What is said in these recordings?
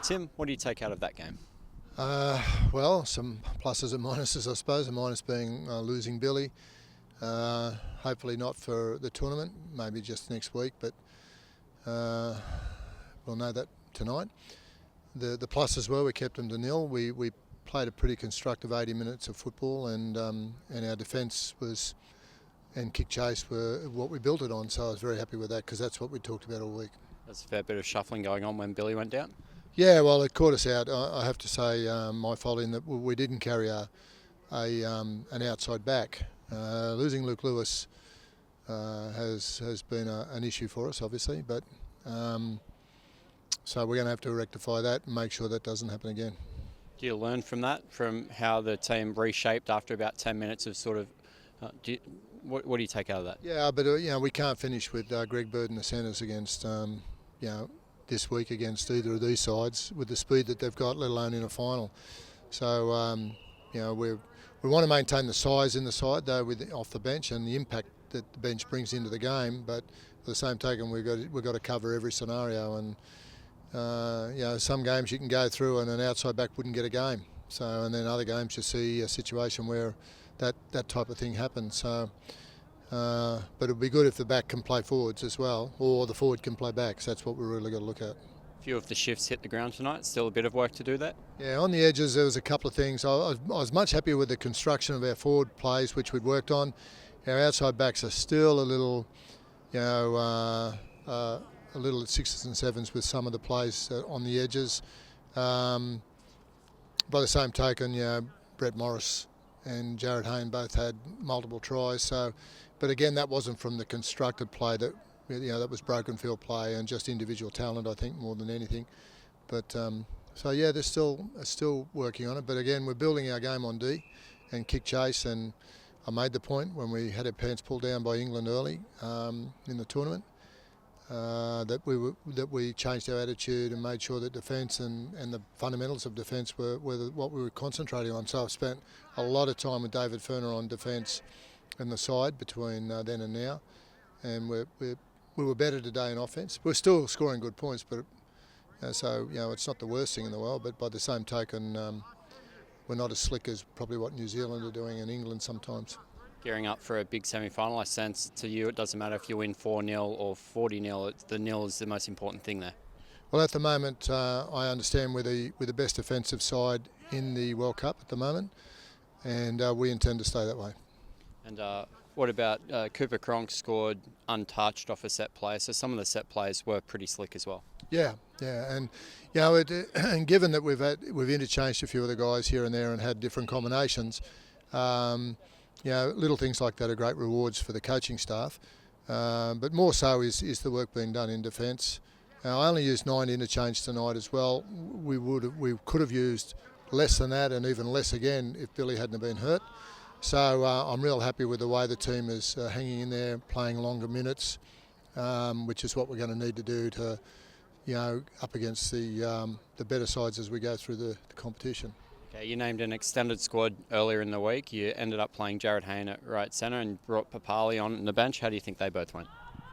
Tim, what do you take out of that game? Well, some pluses and minuses, I suppose. A minus being losing Billy. Hopefully not for the tournament, maybe just next week, but we'll know that tonight. The pluses were we kept them to nil. We played a pretty constructive 80 minutes of football, and our defence was and kick chase were what we built it on. So I was very happy with that because that's what we talked about all week. There's a fair bit of shuffling going on when Billy went down. Yeah, well, it caught us out. I have to say, my fault in that we didn't carry an outside back. Losing Luke Lewis has been an issue for us, obviously, but so we're going to have to rectify that and make sure that doesn't happen again. Do you learn from that, from how the team reshaped after about 10 minutes of sort of? What do you take out of that? Yeah, but we can't finish with Greg Bird in the centres against this week against either of these sides with the speed that they've got, let alone in a final. So we want to maintain the size in the side though, off the bench and the impact that the bench brings into the game. But for the same token, we've got to cover every scenario. And some games you can go through and an outside back wouldn't get a game. So and then other games you see a situation where that type of thing happens. So. But it would be good if the back can play forwards as well, or the forward can play backs. That's what we really got to look at. A few of the shifts hit the ground tonight. Still a bit of work to do that? Yeah, on the edges there was a couple of things. I was much happier with the construction of our forward plays, which we'd worked on. Our outside backs are still a little, a little at sixes and sevens with some of the plays on the edges. By the same token, Brett Morris and Jared Hayne both had multiple tries. So, but again, that wasn't from the constructed play. That was broken field play and just individual talent, I think, more than anything. But they're still working on it. But again, we're building our game on D and kick chase. And I made the point when we had our pants pulled down by England early in the tournament that we changed our attitude and made sure that defence and the fundamentals of defence were what we were concentrating on. So I've spent a lot of time with David Ferner on defence and the side between then and now, and we were better today in offence. We're still scoring good points, but it's not the worst thing in the world. But by the same token, we're not as slick as probably what New Zealand are doing and England sometimes. Gearing up for a big semi-final, I sense to you it doesn't matter if you win 4-0 or 40-0, the nil is the most important thing there. Well, at the moment, I understand we're the best defensive side in the World Cup at the moment, and we intend to stay that way. And what about Cooper Cronk scored untouched off a set play, so some of the set plays were pretty slick as well. Yeah, and and given that we've interchanged a few of the guys here and there and had different combinations. Little things like that are great rewards for the coaching staff, but more so is the work being done in defence. I only used 9 interchange tonight as well. We could have used less than that and even less again if Billy hadn't been hurt. So I'm real happy with the way the team is hanging in there, playing longer minutes, which is what we're going to need to do to, up against the better sides as we go through the competition. Okay, you named an extended squad earlier in the week. You ended up playing Jared Hayne at right centre and brought Papali on the bench. How do you think they both went?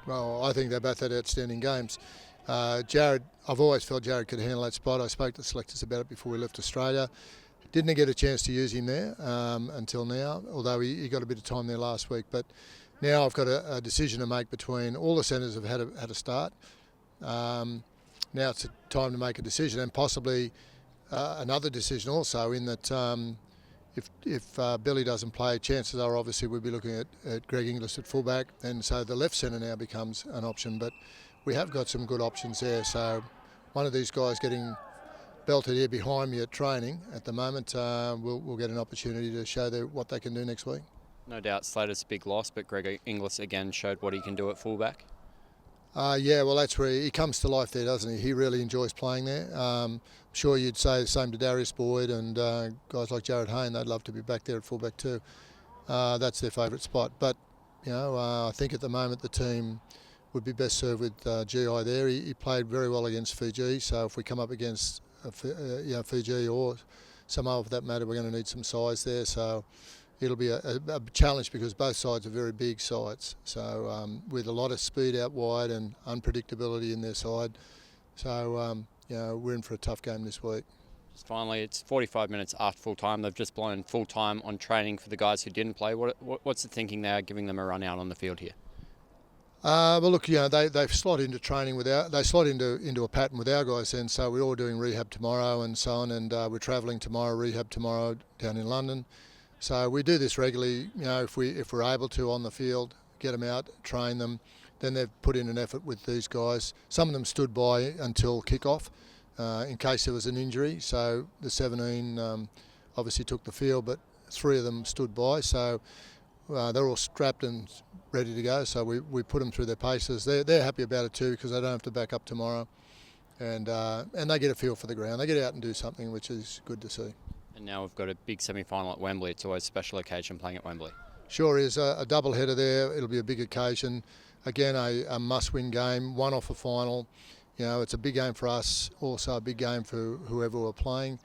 Well, I think they both had outstanding games. Jared, I've always felt Jared could handle that spot. I spoke to the selectors about it before we left Australia. Didn't get a chance to use him there until now, although he got a bit of time there last week. But now I've got a decision to make between all the centres have had a start. Now it's a time to make a decision and possibly another decision also in that if Billy doesn't play, chances are obviously we'll be looking at Greg Inglis at fullback, and so the left centre now becomes an option. But we have got some good options there. So one of these guys getting belted here behind me at training at the moment, we'll get an opportunity to show what they can do next week. No doubt Slater's a big loss, but Greg Inglis again showed what he can do at fullback. Well, that's where he comes to life there, doesn't he? He really enjoys playing there. I'm sure you'd say the same to Darius Boyd and guys like Jared Hayne. They'd love to be back there at fullback too. That's their favourite spot. But, I think at the moment the team would be best served with GI there. He played very well against Fiji, so if we come up against Fiji or Samoa for that matter, we're going to need some size there. So it'll be a challenge because both sides are very big sides. So with a lot of speed out wide and unpredictability in their side. So we're in for a tough game this week. Just finally, it's 45 minutes after full time. They've just blown full time on training for the guys who didn't play. What's the thinking there, giving them a run out on the field here? Well, look, they slot into training they slot into a pattern with our guys then. So we're all doing rehab tomorrow and so on, and we're travelling tomorrow, rehab tomorrow down in London. So we do this regularly. If we're able to on the field, get them out, train them. Then they've put in an effort with these guys. Some of them stood by until kick-off in case there was an injury. So the 17 obviously took the field, but 3 of them stood by. So they're all strapped and ready to go. So we put them through their paces. They're happy about it too because they don't have to back up tomorrow. And they get a feel for the ground. They get out and do something, which is good to see. And now we've got a big semi-final at Wembley. It's always a special occasion playing at Wembley. Sure is. A double header there. It'll be a big occasion. Again, a must-win game, one off a final. It's a big game for us, also a big game for whoever we're playing.